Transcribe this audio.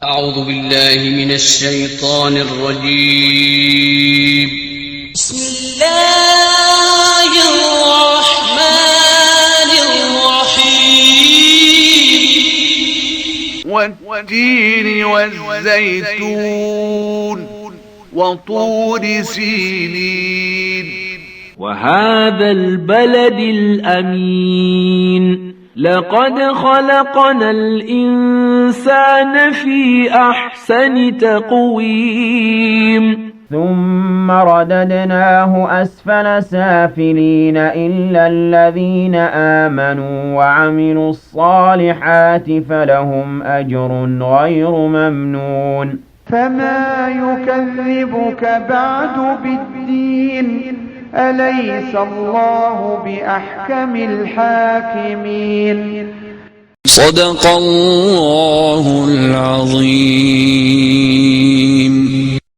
أعوذ بالله من الشيطان الرجيم. بسم الله الرحمن الرحيم. والتين والزيتون وطور سينين وهذا البلد الأمين لقد خلقنا الإنسان في أحسن تقويم ثم رددناه أسفل سافلين إلا الذين آمنوا وعملوا الصالحات فلهم أجر غير ممنون. فما يكذبك بعد بالدين أليس الله بأحكم الحاكمين. صدق الله العظيم.